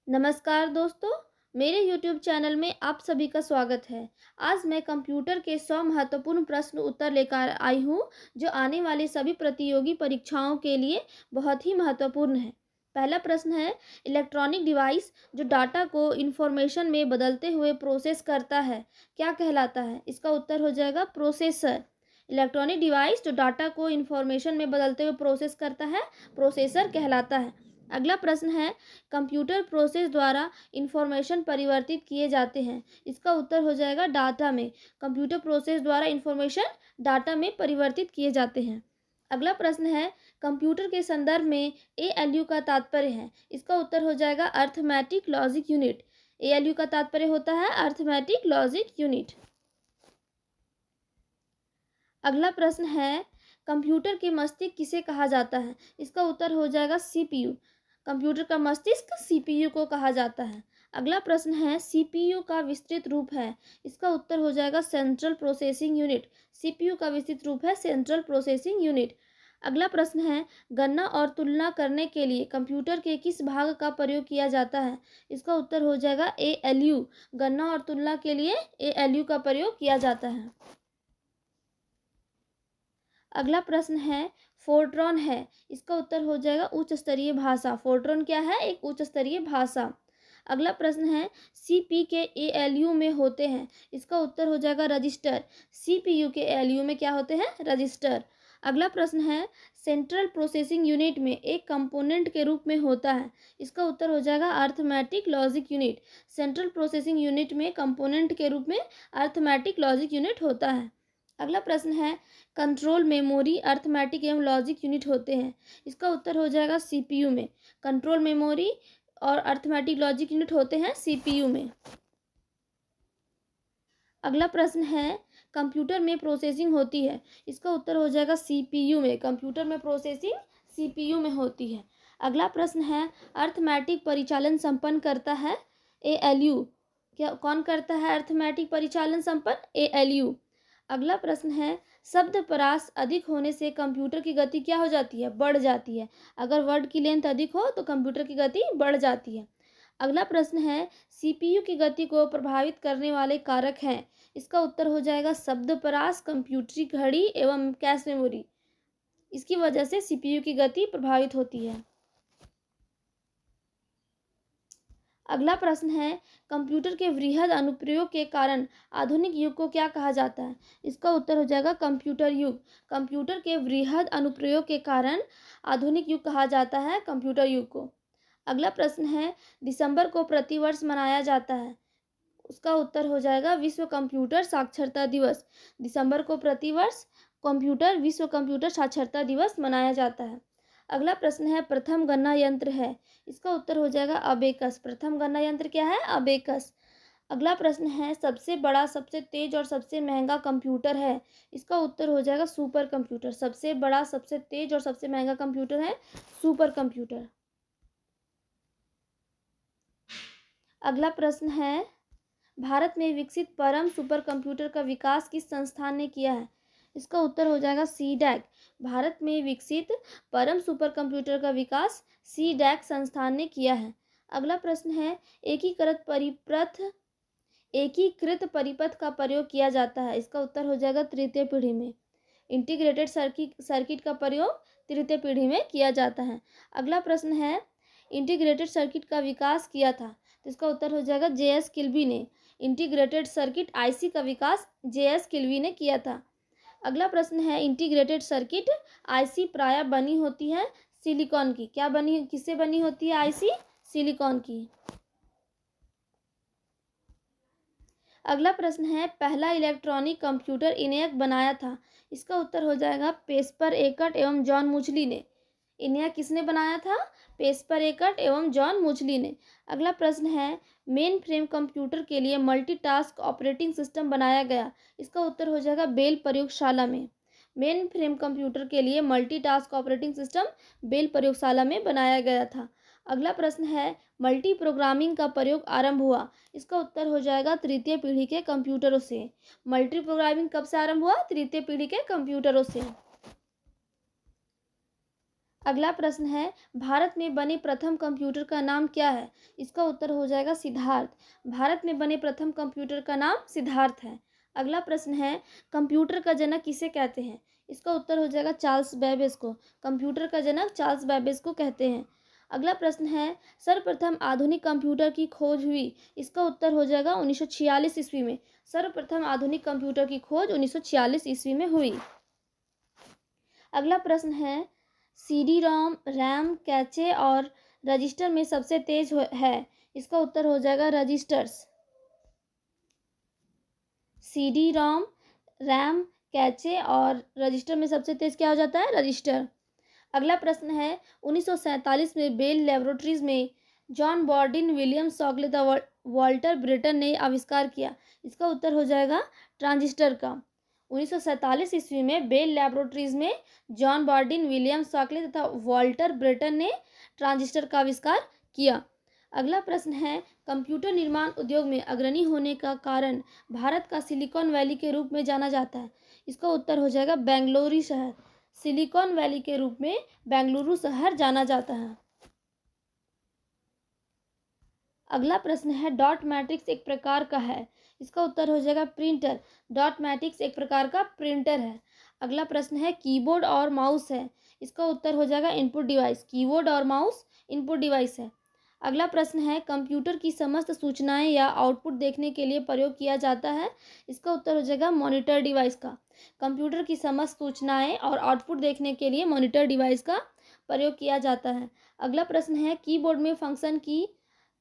नमस्कार दोस्तों, मेरे YouTube चैनल में आप सभी का स्वागत है। आज मैं कंप्यूटर के 100 महत्वपूर्ण प्रश्न उत्तर लेकर आई हूँ, जो आने वाली सभी प्रतियोगी परीक्षाओं के लिए बहुत ही महत्वपूर्ण है। पहला प्रश्न है, इलेक्ट्रॉनिक डिवाइस जो डाटा को इंफॉर्मेशन में बदलते हुए प्रोसेस करता है, क्या कहलाता है? इसका उत्तर हो जाएगा प्रोसेसर। इलेक्ट्रॉनिक डिवाइस जो डाटा को इंफॉर्मेशन में बदलते हुए प्रोसेस करता है, प्रोसेसर कहलाता है। अगला प्रश्न है, कंप्यूटर प्रोसेस द्वारा इंफॉर्मेशन परिवर्तित किए जाते हैं। इसका उत्तर हो जाएगा डाटा में। कंप्यूटर प्रोसेस द्वारा इंफॉर्मेशन डाटा में परिवर्तित किए जाते हैं। अगला प्रश्न है, कंप्यूटर के संदर्भ में एएलयू का तात्पर्य है। इसका उत्तर हो जाएगा अर्थमेटिक लॉजिक यूनिट। एएलयू का तात्पर्य होता है अर्थमेटिक लॉजिक यूनिट। अगला प्रश्न है, कंप्यूटर के मस्तिष्क किसे कहा जाता है? इसका उत्तर हो जाएगा सीपीयू। कंप्यूटर का मस्तिष्क सीपीयू को कहा जाता है। अगला प्रश्न है, सीपीयू का विस्तृत रूप है। इसका उत्तर हो जाएगा सेंट्रल प्रोसेसिंग यूनिट। सीपीयू का विस्तृत रूप है सेंट्रल प्रोसेसिंग यूनिट। अगला प्रश्न है, गणना और तुलना करने के लिए कंप्यूटर के किस भाग का प्रयोग किया जाता है? इसका उत्तर हो जाएगा एएलयू। गणना और तुलना के लिए एएलयू का प्रयोग किया जाता है। अगला प्रश्न है, फोर्ट्रॉन है। इसका उत्तर हो जाएगा उच्च स्तरीय भाषा। फोर्ट्रॉन क्या है? एक उच्च स्तरीय भाषा। अगला प्रश्न है, सीपी के एएलयू में होते हैं। इसका उत्तर हो जाएगा रजिस्टर। सीपीयू के एएलयू में क्या होते हैं? रजिस्टर। अगला प्रश्न है, सेंट्रल प्रोसेसिंग यूनिट में एक कंपोनेंट के रूप में होता है। इसका उत्तर हो जाएगा arithmetic logic unit. Central processing unit में कंपोनेंट के रूप में अर्थमेटिक लॉजिक यूनिट होता है। अगला प्रश्न है, कंट्रोल मेमोरी अर्थमेटिक एवं लॉजिक यूनिट होते हैं। इसका उत्तर हो जाएगा सीपीयू में। कंट्रोल मेमोरी और अर्थमेटिक लॉजिक यूनिट होते हैं सीपीयू में। अगला प्रश्न है, कंप्यूटर में प्रोसेसिंग होती है। इसका उत्तर हो जाएगा सीपीयू में। कंप्यूटर में प्रोसेसिंग सीपीयू में होती है। अगला प्रश्न है, अर्थमेटिक परिचालन संपन्न करता है एएलयू। क्या कौन करता है अर्थमेटिक परिचालन संपन्न? एएलयू। अगला प्रश्न है, शब्द परास अधिक होने से कंप्यूटर की गति क्या हो जाती है? बढ़ जाती है। अगर वर्ड की लेंथ अधिक हो तो कंप्यूटर की गति बढ़ जाती है। अगला प्रश्न है, सीपीयू की गति को प्रभावित करने वाले कारक हैं। इसका उत्तर हो जाएगा शब्द परास, कंप्यूटरी घड़ी एवं कैश मेमोरी। इसकी वजह से सीपीयू की गति प्रभावित होती है। अगला प्रश्न है, कंप्यूटर के वृहद अनुप्रयोग के कारण आधुनिक युग को क्या कहा जाता है? इसका उत्तर हो जाएगा कंप्यूटर युग। कंप्यूटर के वृहद अनुप्रयोग के कारण आधुनिक युग कहा जाता है कंप्यूटर युग को। अगला प्रश्न है, दिसंबर को प्रतिवर्ष मनाया जाता है। उसका उत्तर हो जाएगा विश्व कंप्यूटर साक्षरता दिवस। दिसंबर को प्रतिवर्ष विश्व कंप्यूटर साक्षरता दिवस मनाया जाता है। अगला प्रश्न है, प्रथम गणना यंत्र है। इसका उत्तर हो जाएगा अबेकस। प्रथम गणना यंत्र क्या है? अबेकस। अगला प्रश्न है, सबसे बड़ा, सबसे तेज और सबसे महंगा कंप्यूटर है। इसका उत्तर हो जाएगा सुपर कंप्यूटर। सबसे बड़ा, सबसे तेज और सबसे महंगा कंप्यूटर है सुपर कंप्यूटर। अगला प्रश्न है, भारत में विकसित परम सुपर कंप्यूटर का विकास किस संस्थान ने किया है? इसका उत्तर हो जाएगा सीडैक। भारत में विकसित परम सुपर कंप्यूटर का विकास सीडैक संस्थान ने किया है। अगला प्रश्न है, एकीकृत परिपथ का प्रयोग किया जाता है। इसका उत्तर हो जाएगा तृतीय पीढ़ी में। इंटीग्रेटेड सर्किट का प्रयोग तृतीय पीढ़ी में किया जाता है। अगला प्रश्न है, इंटीग्रेटेड सर्किट का विकास किया था। तो इसका उत्तर हो जाएगा जेएस किल्बी ने। इंटीग्रेटेड सर्किट आईसी का विकास जेएस किल्बी ने किया था। अगला प्रश्न है, इंटीग्रेटेड सर्किट आईसी प्रायः बनी होती है सिलिकॉन की। किससे बनी होती है आईसी? सिलिकॉन की। अगला प्रश्न है, पहला इलेक्ट्रॉनिक कंप्यूटर इनैक बनाया था। इसका उत्तर हो जाएगा पेस्पर एकट एवं जॉन मुचली ने। इनैक किसने बनाया था? पेस्पर एकट एवं जॉन मुचली ने। अगला प्रश्न है, मेन फ्रेम कंप्यूटर के लिए मल्टीटास्क ऑपरेटिंग सिस्टम बनाया गया। इसका उत्तर हो जाएगा बेल प्रयोगशाला में। मेन फ्रेम कंप्यूटर के लिए मल्टीटास्क ऑपरेटिंग सिस्टम बेल प्रयोगशाला में बनाया गया था। अगला प्रश्न है, मल्टी प्रोग्रामिंग का प्रयोग आरंभ हुआ। इसका उत्तर हो जाएगा तृतीय पीढ़ी के कंप्यूटरों से। मल्टी प्रोग्रामिंग कब से आरंभ हुआ? तृतीय पीढ़ी के कंप्यूटरों से। अगला प्रश्न है, भारत में बने प्रथम कंप्यूटर का नाम क्या है? इसका उत्तर हो जाएगा सिद्धार्थ। भारत में बने प्रथम कंप्यूटर का नाम सिद्धार्थ है। अगला प्रश्न है, कंप्यूटर का जनक किसे कहते हैं? इसका उत्तर हो जाएगा चार्ल्स बेबेज को। कंप्यूटर का जनक चार्ल्स बेबेज को कहते हैं। अगला प्रश्न है, सर्वप्रथम आधुनिक कंप्यूटर की खोज हुई? इसका उत्तर हो जाएगा 1946 ईस्वी में। सर्वप्रथम आधुनिक कंप्यूटर की खोज 1946 ईस्वी में हुई। अगला प्रश्न है, सीडी रोम, रैम, कैचे और रजिस्टर में सबसे तेज है? इसका उत्तर हो जाएगा registers. CD ROM, RAM, cache और रजिस्टर में सबसे तेज क्या हो जाता है? रजिस्टर। अगला प्रश्न है, 1947 में बेल लेबोरेटरीज में John Bardeen William Shockley the Walter Brattain ने आविष्कार किया? इसका उत्तर हो जाएगा ट्रांजिस्टर का। 1947 ईस्वी में बेल लेबोरेटरीज में जॉन बॉर्डिन विलियम शॉकले तथा वॉल्टर ब्रेटन ने ट्रांजिस्टर का आविष्कार किया। अगला प्रश्न है, कंप्यूटर निर्माण उद्योग में अग्रणी होने का कारण भारत का सिलिकॉन वैली के रूप में जाना जाता है? इसका उत्तर हो जाएगा बेंगलुरु शहर। सिलिकॉन वैली के रूप में बेंगलुरु शहर जाना जाता है। अगला प्रश्न है, डॉट मैट्रिक्स एक प्रकार का है? इसका उत्तर हो जाएगा प्रिंटर। डॉट मैट्रिक्स एक प्रकार का प्रिंटर है। अगला प्रश्न है, कीबोर्ड और माउस है? इसका उत्तर हो जाएगा इनपुट डिवाइस। कीबोर्ड और माउस इनपुट डिवाइस है। अगला प्रश्न है, कंप्यूटर की समस्त सूचनाएं या आउटपुट देखने के लिए प्रयोग किया जाता है? इसका उत्तर हो जाएगा मॉनिटर डिवाइस का। कंप्यूटर की समस्त सूचनाएं और आउटपुट देखने के लिए मॉनिटर डिवाइस का प्रयोग किया जाता है। अगला प्रश्न है, कीबोर्ड में फंक्शन की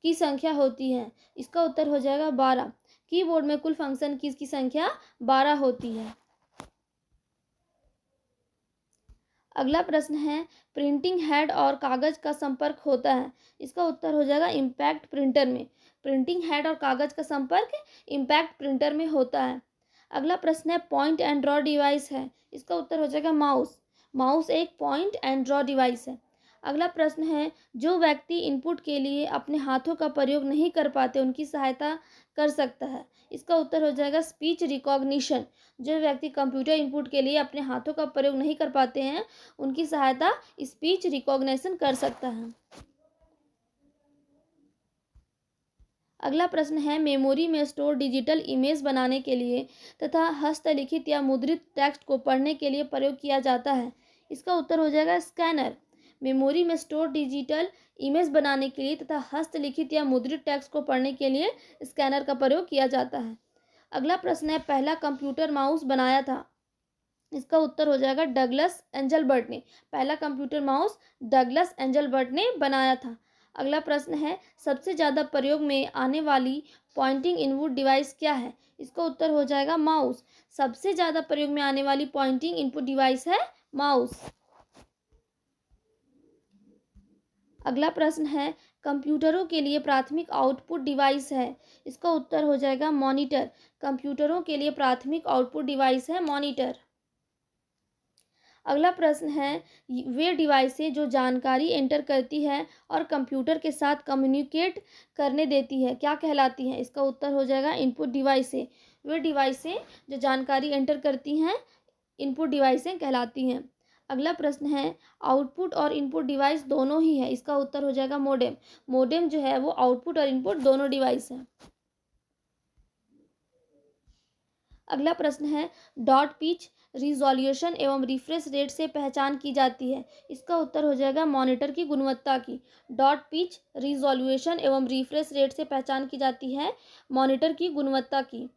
संख्या होती है? इसका उत्तर हो जाएगा 12। कीबोर्ड में कुल फंक्शन कीज की संख्या 12 होती है। अगला प्रश्न है, प्रिंटिंग हेड और कागज का संपर्क होता है? इसका उत्तर हो जाएगा इम्पैक्ट प्रिंटर में। प्रिंटिंग हेड और कागज का संपर्क इम्पैक्ट प्रिंटर में होता है। अगला प्रश्न है, पॉइंट एंड ड्रॉ डिवाइस है? इसका उत्तर हो जाएगा माउस। माउस एक पॉइंट एंड ड्रॉ डिवाइस है। अगला प्रश्न है, जो व्यक्ति इनपुट के लिए अपने हाथों का प्रयोग नहीं कर पाते उनकी सहायता कर सकता है? इसका उत्तर हो जाएगा स्पीच रिकॉग्निशन। जो व्यक्ति कंप्यूटर इनपुट के लिए अपने हाथों का प्रयोग नहीं कर पाते हैं उनकी सहायता स्पीच रिकॉग्निशन कर सकता है। अगला प्रश्न है, मेमोरी में स्टोर डिजिटल इमेज बनाने के लिए तथा हस्तलिखित या मुद्रित टेक्स्ट को पढ़ने के लिए प्रयोग किया जाता है? इसका उत्तर हो जाएगा स्कैनर। मेमोरी में स्टोर डिजिटल इमेज बनाने के लिए तथा हस्तलिखित या मुद्रित टेक्स्ट को पढ़ने के लिए स्कैनर का प्रयोग किया जाता है। अगला प्रश्न है, पहला कंप्यूटर माउस बनाया था? इसका उत्तर हो जाएगा डगलस एंजलबर्ट ने। पहला कंप्यूटर माउस डगलस एंजलबर्ट ने बनाया था। अगला प्रश्न है, सबसे ज़्यादा प्रयोग में आने वाली पॉइंटिंग इनपुट डिवाइस क्या है? इसका उत्तर हो जाएगा माउस। सबसे ज़्यादा प्रयोग में आने वाली पॉइंटिंग इनपुट डिवाइस है माउस। अगला प्रश्न है, कंप्यूटरों के लिए प्राथमिक आउटपुट डिवाइस है? इसका उत्तर हो जाएगा मॉनिटर। कंप्यूटरों के लिए प्राथमिक आउटपुट डिवाइस है मॉनिटर। अगला प्रश्न है, वे डिवाइसें जो जानकारी एंटर करती है और कंप्यूटर के साथ कम्युनिकेट करने देती है क्या कहलाती हैं? इसका उत्तर हो जाएगा इनपुट डिवाइसें। वे डिवाइसें जो जानकारी एंटर करती हैं इनपुट डिवाइसें कहलाती हैं। अगला प्रश्न है, आउटपुट और इनपुट डिवाइस दोनों ही है? इसका उत्तर हो जाएगा मोडेम। मोडेम जो है वो आउटपुट और इनपुट दोनों डिवाइस हैं। अगला प्रश्न है, डॉट पिच रिजॉल्यूशन एवं रिफ्रेश रेट से पहचान की जाती है? इसका उत्तर हो जाएगा मॉनिटर की गुणवत्ता की। डॉट पिच रिजॉल्यूशन एवं रिफ्रेश रेट से पहचान की जाती है मॉनिटर की गुणवत्ता की।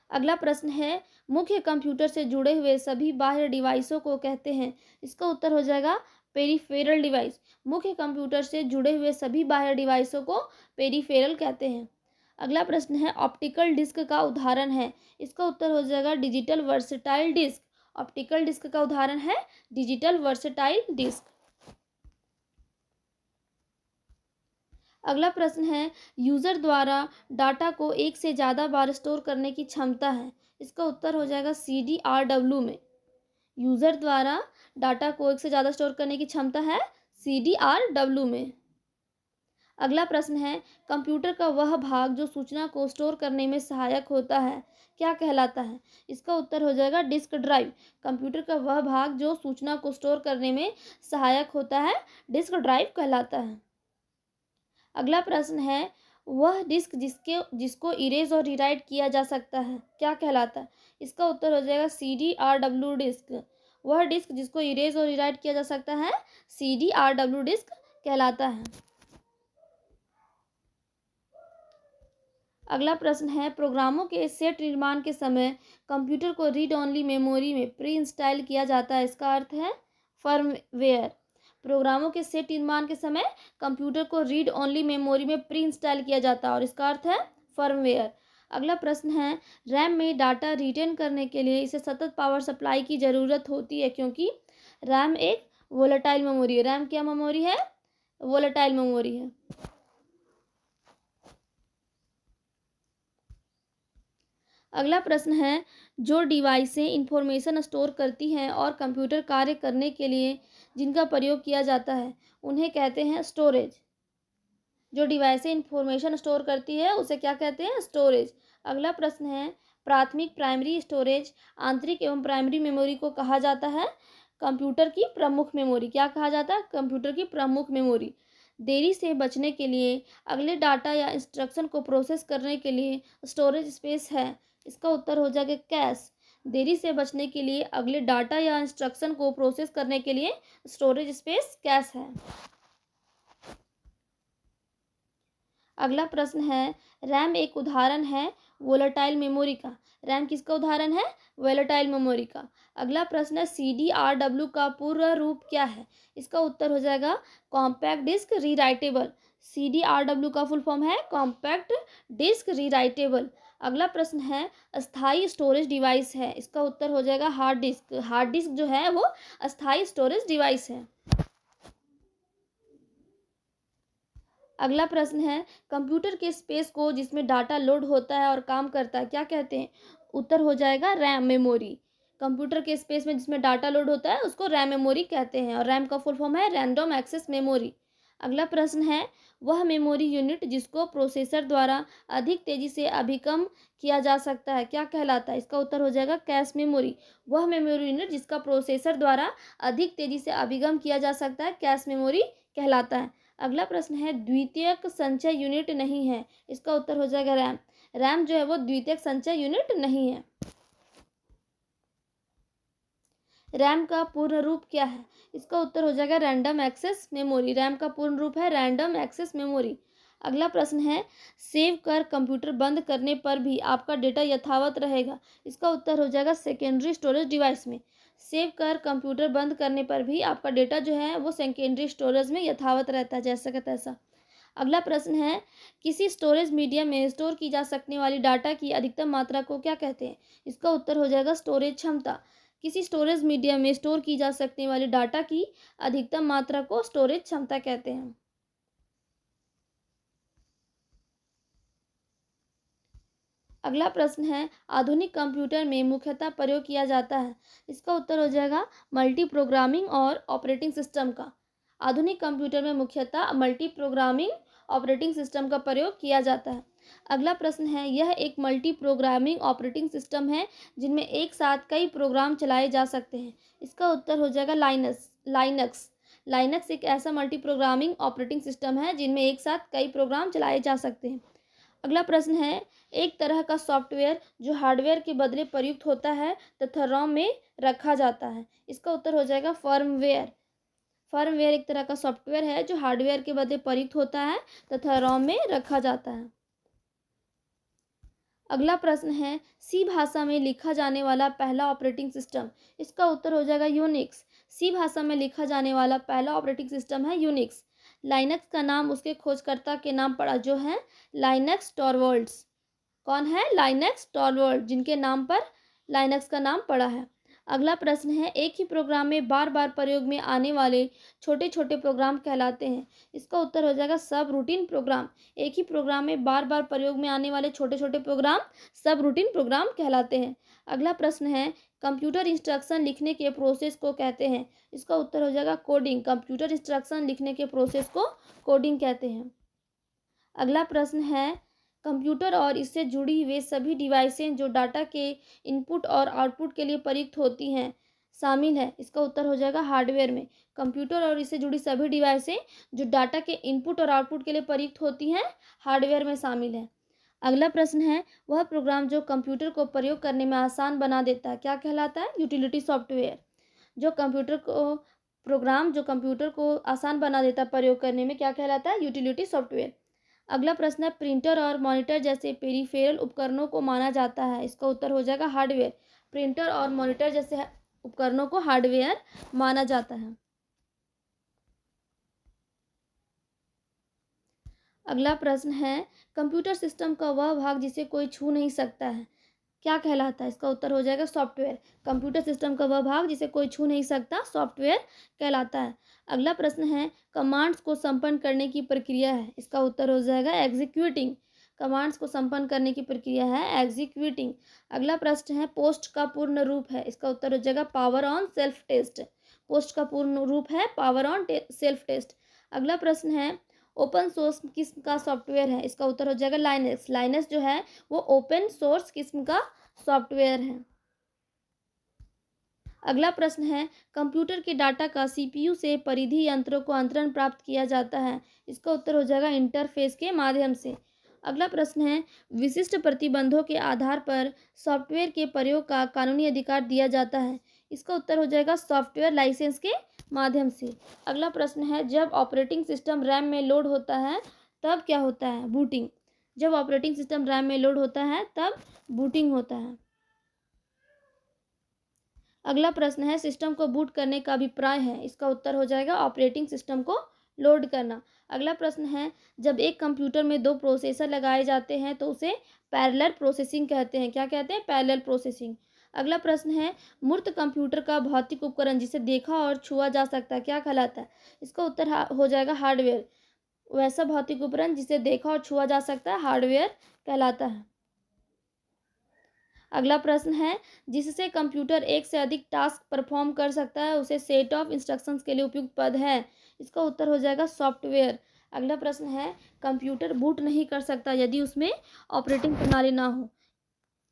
अगला प्रश्न है, मुख्य कंप्यूटर से जुड़े हुए सभी बाह्य डिवाइसों को कहते हैं? इसका उत्तर हो जाएगा पेरिफेरल डिवाइस। मुख्य कंप्यूटर से जुड़े हुए सभी बाह्य डिवाइसों को पेरिफेरल कहते हैं। अगला प्रश्न है, ऑप्टिकल डिस्क का उदाहरण है? इसका उत्तर हो जाएगा digital versatile disc. Optical disc का उदाहरण है डिजिटल वर्सेटाइल डिस्क। अगला प्रश्न है, यूज़र द्वारा डाटा को एक से ज़्यादा बार स्टोर करने की क्षमता है? इसका उत्तर हो जाएगा CDRW में। यूज़र द्वारा डाटा को एक से ज़्यादा स्टोर करने की क्षमता है CDRW में। अगला प्रश्न है, कंप्यूटर का वह भाग जो सूचना को स्टोर करने में सहायक होता है, क्या कहलाता है? इसका उत्तर हो जाएगा डिस्क ड्राइव। कंप्यूटर का वह भाग जो सूचना को स्टोर करने में सहायक होता है, डिस्क ड्राइव कहलाता है। अगला प्रश्न है, वह डिस्क जिसको इरेज और रीराइट किया जा सकता है, क्या कहलाता है? इसका उत्तर हो जाएगा CD-RW डिस्क। वह डिस्क जिसको इरेज और रीराइट किया जा सकता है, CD-RW डिस्क कहलाता है। अगला प्रश्न है, प्रोग्रामों के सेट निर्माण के समय कंप्यूटर को रीड ओनली मेमोरी में प्री इंस्टॉल किया जाता है, इसका अर्थ है फर्मवेयर। प्रोग्रामों के सेट निर्माण के समय कंप्यूटर को रीड ओनली मेमोरी में प्री इंस्टॉल किया जाता है और इसका अर्थ है फर्मवेयर। अगला प्रश्न है, रैम में डाटा रिटेन करने के लिए इसे सतत पावर सप्लाई की ज़रूरत होती है क्योंकि रैम एक वोलेटाइल मेमोरी है। रैम क्या मेमोरी है? वोलेटाइल मेमोरी है। अगला प्रश्न है, जो डिवाइसें इंफॉर्मेशन स्टोर करती हैं और कंप्यूटर कार्य करने के लिए जिनका प्रयोग किया जाता है, उन्हें कहते हैं स्टोरेज। जो डिवाइसें इंफॉर्मेशन स्टोर करती है उसे क्या कहते हैं? स्टोरेज। अगला प्रश्न है, प्राथमिक प्राइमरी स्टोरेज आंतरिक एवं प्राइमरी मेमोरी को कहा जाता है कंप्यूटर की प्रमुख मेमोरी। क्या कहा जाता है? कंप्यूटर की प्रमुख मेमोरी। देरी से बचने के लिए अगले डाटा या इंस्ट्रक्शन को प्रोसेस करने के लिए स्टोरेज स्पेस है, इसका उत्तर हो जाएगा कैश। देरी से बचने के लिए अगले डाटा या इंस्ट्रक्शन को प्रोसेस करने के लिए स्टोरेज स्पेस कैश है। अगला प्रश्न है, रैम एक उदाहरण है वोलेटाइल मेमोरी का। रैम किसका उदाहरण है? वोलेटाइल मेमोरी का। अगला प्रश्न है, CD-RW का पूरा रूप क्या है? इसका उत्तर हो जाएगा कॉम्पैक्ट डिस्क रीराइटेबल। CD-RW का फुल फॉर्म है कॉम्पैक्ट डिस्क रीराइटेबल। अगला प्रश्न है, अस्थायी स्टोरेज डिवाइस है, इसका उत्तर हो जाएगा हार्ड डिस्क। हार्ड डिस्क जो है वो अस्थायी स्टोरेज डिवाइस है। अगला प्रश्न है, कंप्यूटर के स्पेस को जिसमें डाटा लोड होता है और काम करता है, क्या कहते हैं? उत्तर हो जाएगा रैम मेमोरी। कंप्यूटर के स्पेस में जिसमें डाटा लोड होता है उसको रैम मेमोरी कहते हैं और रैम का फुल फॉर्म है रैंडम एक्सेस मेमोरी। अगला प्रश्न है, वह मेमोरी यूनिट जिसको प्रोसेसर द्वारा अधिक तेजी से अभिगम किया जा सकता है, क्या कहलाता है? इसका उत्तर हो जाएगा कैश मेमोरी। वह मेमोरी यूनिट जिसका प्रोसेसर द्वारा अधिक तेजी से अभिगम किया जा सकता है, कैश मेमोरी कहलाता है। अगला प्रश्न है, द्वितीयक संचय यूनिट नहीं है, इसका उत्तर हो जाएगा रैम। रैम जो है वो द्वितीयक संचय यूनिट नहीं है। रैम का पूर्ण रूप क्या है? इसका उत्तर हो जाएगा रैंडम एक्सेस मेमोरी। रैम का पूर्ण रूप है रैंडम एक्सेस मेमोरी। अगला प्रश्न है, सेव कर कंप्यूटर बंद करने पर भी आपका डेटा यथावत रहेगा, इसका उत्तर हो जाएगा सेकेंडरी स्टोरेज डिवाइस में। सेव कर कंप्यूटर बंद करने पर भी आपका डेटा जो है वो सेकेंडरी स्टोरेज में यथावत रहता है, जैसा का तैसा। अगला प्रश्न है, किसी स्टोरेज मीडिया में स्टोर की जा सकने वाली डाटा की अधिकतम मात्रा को क्या कहते हैं? इसका उत्तर हो जाएगा स्टोरेज क्षमता। किसी स्टोरेज मीडिया में स्टोर की जा सकने वाली डाटा की अधिकतम मात्रा को स्टोरेज क्षमता कहते हैं। अगला प्रश्न है, आधुनिक कंप्यूटर में मुख्यतः प्रयोग किया जाता है, इसका उत्तर हो जाएगा मल्टी प्रोग्रामिंग और ऑपरेटिंग सिस्टम का। आधुनिक कंप्यूटर में मुख्यतः मल्टी प्रोग्रामिंग ऑपरेटिंग सिस्टम का प्रयोग किया जाता है। अगला प्रश्न है, यह एक मल्टी प्रोग्रामिंग ऑपरेटिंग सिस्टम है जिनमें एक साथ कई प्रोग्राम चलाए जा सकते हैं, इसका उत्तर हो जाएगा लाइनक्स। लाइनक्स एक ऐसा मल्टी प्रोग्रामिंग ऑपरेटिंग सिस्टम है जिनमें एक साथ कई प्रोग्राम चलाए जा सकते हैं। अगला प्रश्न है, एक तरह का सॉफ्टवेयर जो हार्डवेयर के बदले प्रयुक्त होता है तथा रोम में रखा जाता है, इसका उत्तर हो जाएगा फर्मवेयर। फर्मवेयर एक तरह का सॉफ्टवेयर है जो हार्डवेयर के बदले प्रयुक्त होता है तथा रोम में रखा जाता है। अगला प्रश्न है, सी भाषा में लिखा जाने वाला पहला ऑपरेटिंग सिस्टम, इसका उत्तर हो जाएगा यूनिक्स। सी भाषा में लिखा जाने वाला पहला ऑपरेटिंग सिस्टम है यूनिक्स। लाइनक्स का नाम उसके खोजकर्ता के नाम पड़ा जो है लाइनक्स टॉरवॉल्ड्स। कौन है? लाइनक्स टॉरवॉल्ड, जिनके नाम पर लाइनक्स का नाम पड़ा है। अगला प्रश्न है, एक ही प्रोग्राम में बार बार प्रयोग में आने वाले छोटे छोटे प्रोग्राम कहलाते हैं, इसका उत्तर हो जाएगा सब रूटीन प्रोग्राम। एक ही प्रोग्राम में बार बार प्रयोग में आने वाले छोटे छोटे प्रोग्राम सब रूटीन प्रोग्राम कहलाते हैं। अगला प्रश्न है, कंप्यूटर इंस्ट्रक्शन लिखने के प्रोसेस को कहते हैं, इसका उत्तर हो जाएगा कोडिंग। कंप्यूटर इंस्ट्रक्शन लिखने के प्रोसेस को कोडिंग कहते हैं। अगला प्रश्न है, कंप्यूटर और इससे जुड़ी वे सभी डिवाइसें जो डाटा के इनपुट और आउटपुट के लिए प्रयुक्त होती हैं शामिल है। इसका उत्तर हो जाएगा हार्डवेयर में। कंप्यूटर और इससे जुड़ी सभी डिवाइसें जो डाटा के इनपुट और आउटपुट के लिए प्रयुक्त होती हैं हार्डवेयर में शामिल है। अगला प्रश्न है, वह प्रोग्राम जो कंप्यूटर को प्रयोग करने में आसान बना देता है क्या कहलाता है? Utility software. जो कंप्यूटर को आसान बना देता है प्रयोग करने में क्या कहलाता है? Utility software. अगला प्रश्न है, प्रिंटर और मॉनिटर जैसे पेरिफेरल उपकरणों को माना जाता है। इसका उत्तर हो जाएगा हार्डवेयर। प्रिंटर और मॉनिटर जैसे उपकरणों को हार्डवेयर माना जाता है। अगला प्रश्न है, कंप्यूटर सिस्टम का वह भाग जिसे कोई छू नहीं सकता है क्या कहलाता है? इसका उत्तर हो जाएगा सॉफ्टवेयर। कंप्यूटर सिस्टम का वह भाग जिसे कोई छू नहीं सकता सॉफ्टवेयर कहलाता है। अगला प्रश्न है, कमांड्स को संपन्न करने की प्रक्रिया है। इसका उत्तर हो जाएगा एग्जीक्यूटिंग। कमांड्स को संपन्न करने की प्रक्रिया है एग्जीक्यूटिंग। अगला प्रश्न है, पोस्ट का पूर्ण रूप है। इसका उत्तर हो जाएगा power on self test. POST का पूर्ण रूप है पावर ऑन सेल्फ टेस्ट। अगला प्रश्न है, ओपन सोर्स किस्म का सॉफ्टवेयर है। इसका उत्तर हो जाएगा लाइनक्स। लाइनक्स जो है वो ओपन सोर्स किस्म का सॉफ्टवेयर है। अगला प्रश्न है, कंप्यूटर के डाटा का सीपीयू से परिधि यंत्रों को अंतरण प्राप्त किया जाता है। इसका उत्तर हो जाएगा इंटरफेस के माध्यम से। अगला प्रश्न है, विशिष्ट प्रतिबंधों के आधार पर सॉफ्टवेयर के प्रयोग का कानूनी अधिकार दिया जाता है। इसका उत्तर हो जाएगा सॉफ्टवेयर लाइसेंस के माध्यम से। अगला प्रश्न है, जब ऑपरेटिंग सिस्टम रैम में लोड होता है तब क्या होता है? बूटिंग। जब ऑपरेटिंग सिस्टम रैम में लोड होता है तब बूटिंग होता है। अगला प्रश्न है, सिस्टम को बूट करने का अभिप्राय है। इसका उत्तर हो जाएगा ऑपरेटिंग सिस्टम को लोड करना। अगला प्रश्न है, जब एक कंप्यूटर में दो प्रोसेसर लगाए जाते हैं तो उसे पैरेलल प्रोसेसिंग कहते हैं। क्या कहते हैं? Parallel processing. अगला प्रश्न है, मूर्त कंप्यूटर का भौतिक उपकरण जिसे देखा और छुआ जा सकता है क्या कहलाता है? इसका उत्तर हो जाएगा हार्डवेयर। वैसा भौतिक उपकरण जिसे देखा और छुआ जा सकता है हार्डवेयर कहलाता है। अगला प्रश्न है, जिससे कंप्यूटर एक से अधिक टास्क परफॉर्म कर सकता है उसे सेट ऑफ इंस्ट्रक्शंस के लिए उपयुक्त पद है। इसका उत्तर हो जाएगा सॉफ्टवेयर। अगला प्रश्न है, कंप्यूटर बूट नहीं कर सकता यदि उसमें ऑपरेटिंग प्रणाली ना हो।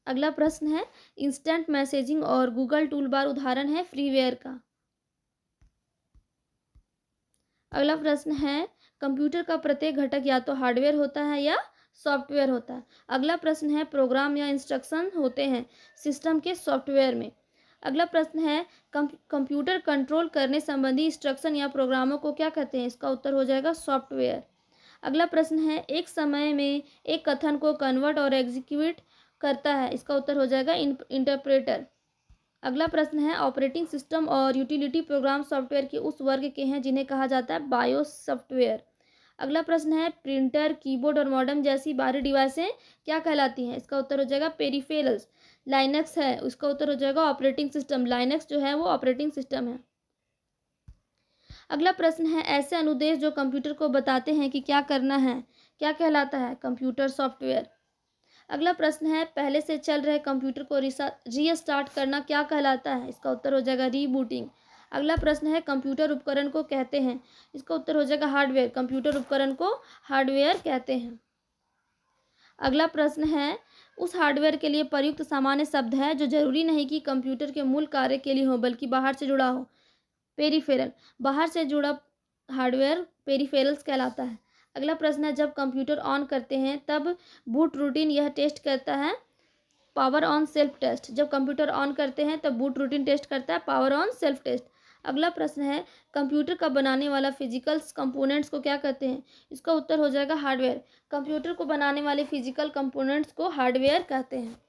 अगला प्रश्न है, इंस्टेंट मैसेजिंग और गूगल टूलबार उदाहरण है फ्रीवेयर का। अगला प्रश्न है, कंप्यूटर का प्रत्येक घटक या तो हार्डवेयर होता है या सॉफ्टवेयर होता है। अगला प्रश्न है, प्रोग्राम या इंस्ट्रक्शन होते हैं सिस्टम के सॉफ्टवेयर में। अगला प्रश्न है, कंप्यूटर कंट्रोल करने संबंधी इंस्ट्रक्शन या प्रोग्रामों को क्या कहते हैं? इसका उत्तर हो जाएगा सॉफ्टवेयर। अगला प्रश्न है, एक समय में एक कथन को कन्वर्ट और एग्जीक्यूट करता है। इसका उत्तर हो जाएगा इंटरप्रेटर। अगला प्रश्न है, ऑपरेटिंग सिस्टम और यूटिलिटी प्रोग्राम सॉफ्टवेयर के उस वर्ग के हैं जिन्हें कहा जाता है बायोस सॉफ्टवेयर। अगला प्रश्न है, प्रिंटर, कीबोर्ड और मॉडेम जैसी बाहरी डिवाइसें क्या कहलाती हैं? इसका उत्तर हो जाएगा पेरिफेरल्स। लाइनक्स है, उसका उत्तर हो जाएगा ऑपरेटिंग सिस्टम। लाइनक्स जो है वो ऑपरेटिंग सिस्टम है। अगला प्रश्न है, ऐसे अनुदेश जो कंप्यूटर को बताते हैं कि क्या करना है क्या कहलाता है? Computer software. अगला प्रश्न है, पहले से चल रहे कंप्यूटर को रीस्टार्ट करना क्या कहलाता है? इसका उत्तर हो जाएगा रीबूटिंग। अगला प्रश्न है, कंप्यूटर उपकरण को कहते हैं। इसका उत्तर हो जाएगा हार्डवेयर। कंप्यूटर उपकरण को हार्डवेयर कहते हैं। अगला प्रश्न है, उस हार्डवेयर के लिए प्रयुक्त सामान्य शब्द है जो जरूरी नहीं कि कंप्यूटर के मूल कार्य के लिए हो बल्कि बाहर से जुड़ा हो। पेरिफेरल। बाहर से जुड़ा हार्डवेयर पेरिफेरल्स कहलाता है। अगला प्रश्न है, जब कंप्यूटर ऑन करते हैं तब बूट रूटीन यह टेस्ट करता है पावर ऑन सेल्फ टेस्ट। जब कंप्यूटर ऑन करते हैं तब बूट रूटीन टेस्ट करता है पावर ऑन सेल्फ टेस्ट। अगला प्रश्न है, कंप्यूटर का बनाने वाला फिजिकल कंपोनेंट्स को क्या कहते हैं? इसका उत्तर हो जाएगा हार्डवेयर। कंप्यूटर को बनाने वाले फिजिकल कंपोनेंट्स को हार्डवेयर कहते हैं।